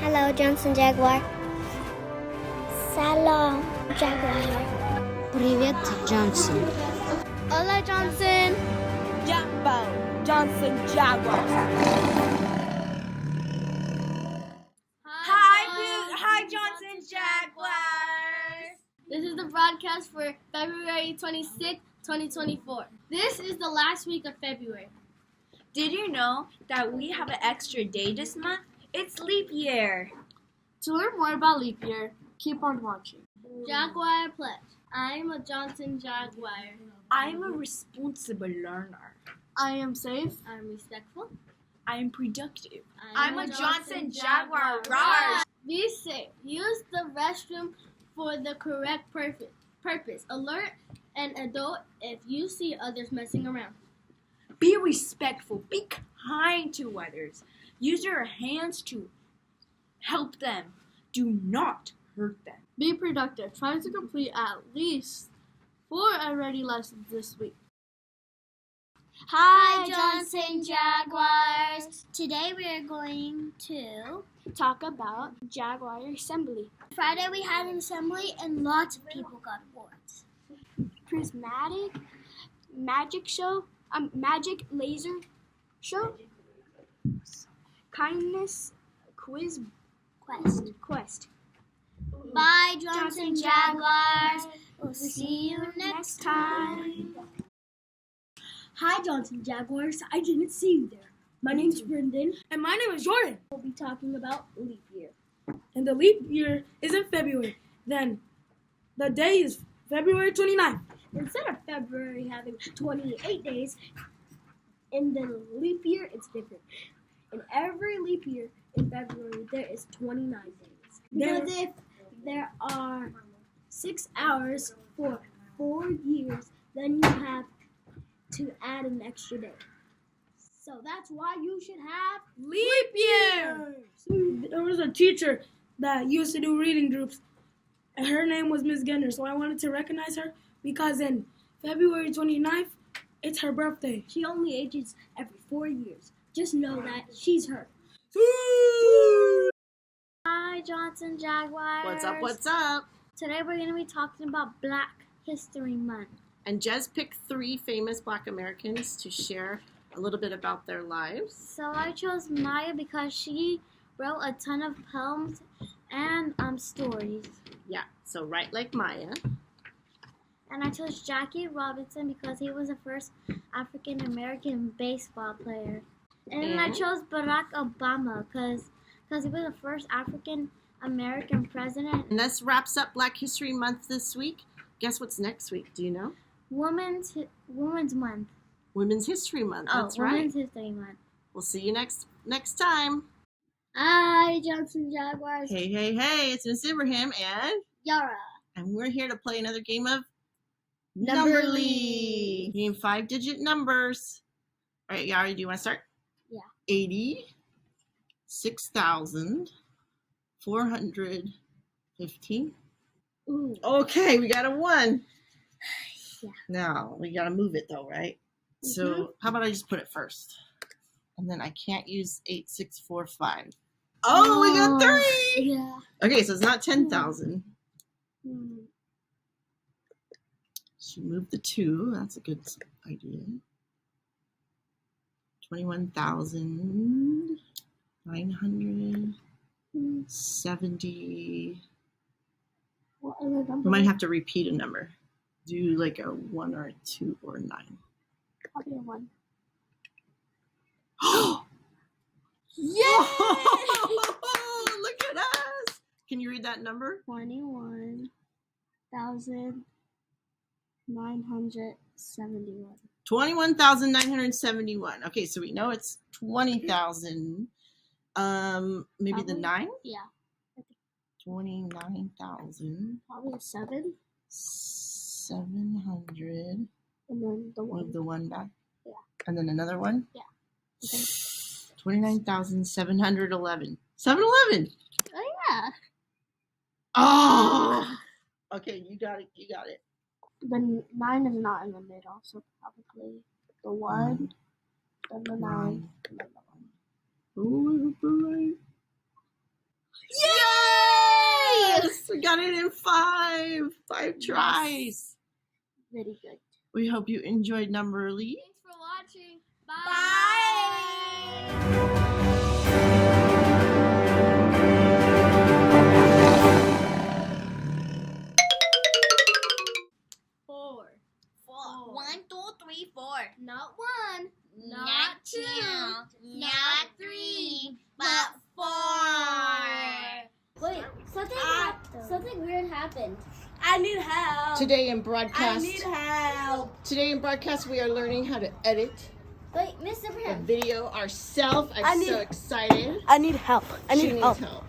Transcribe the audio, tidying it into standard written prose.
Hello, Johnson Jaguar. Salam, Jaguar. Привет, Johnson. Hola, Johnson. Jumbo, Johnson Jaguar. Hi, Johnson Jaguars. This is the broadcast for February 26, 2024. This is the last week of February. Did you know that we have an extra day this month? It's leap year. To learn more about leap year, keep on watching. Jaguar Pledge. I'm a Johnson Jaguar. I'm a responsible learner. I am safe. I'm respectful. I'm productive. I'm a Johnson Jaguar. Rawr. Be safe. Use the restroom for the correct purpose. Alert an adult if you see others messing around. Be respectful. Be kind to others. Use your hands to help them. Do not hurt them. Be productive. Try to complete at least 4 already lessons this week. Hi, Johnson Jaguars. Today we are going to Talk about Jaguar Assembly. Friday we had an assembly and lots of people got awards. Prismatic Magic Show, Magic Laser Show, Kindness Quest. Bye, Johnson Jaguars. We'll see you next time. Hi, Johnson Jaguars. I didn't see you there. My name's Brendan. And my name is Jordan. We'll be talking about leap year. And the leap year is in February. Then the day is February 29th. Instead of February having 28 days, in the leap year, it's different. In every leap year in February, there is 29 days. Because if there are 6 hours for 4 years, then you have to add an extra day. So that's why you should have Leap year! There was a teacher that used to do reading groups, and her name was Miss Genner, so I wanted to recognize her because in February 29th, it's her birthday. She only ages every 4 years. Just know that she's her. Hi, Johnson Jaguars. What's up? Today we're going to be talking about Black History Month. And Jez picked 3 famous Black Americans to share a little bit about their lives. So I chose Maya because she wrote a ton of poems and stories. Yeah, so write like Maya. And I chose Jackie Robinson because he was the first African American baseball player. And I chose Barack Obama because he was the first African American president. And this wraps up Black History Month this week. Guess what's next week? Do you know? Women's Month. Women's History Month. That's Women's right. History Month. We'll see you next time. Hi, Johnson Jaguars. Hey, it's Miss Ibrahim and Yara. we're here to play another game of Numberle. Game 5-digit numbers. All right, Yara, do you want to start? Yeah. 86,415. Ooh. Okay, we got a 1. Yeah. Now, we got to move it though, right? So, how about I just put it first? And then I can't use 8645. Oh, we got 3! Yeah. Okay, so it's not 10,000. Hmm. So move the 2. That's a good idea. 21,970. What other number? We might have to repeat a number. Do like a 1 or a 2 or a 9. Probably a 1. Yay! Look at us! Can you read that number? 21,971. 21,971. Okay, so we know it's 20,000. Maybe the 9? Yeah. 29,000. Probably a 7. 700. And then the 1. Move the 1 back. Yeah. And then another 1? Yeah. Okay. 29,711. 711. Oh, yeah. Oh! Okay, you got it. The 9 is not in the middle, so probably the 1, then the 9, and then the 1. Oh, Yes! We got it in 5 tries. Very good. We hope you enjoyed Numberle. Thanks for watching. Four. 1, 2, 3, 4. Not 1. Not 2. Not 3. But 4. Wait, something weird happened. I need help. Today in broadcast, help. we are learning how to edit Wait, Mr. the Brown. video ourselves. I'm so excited. I need help. She needs help.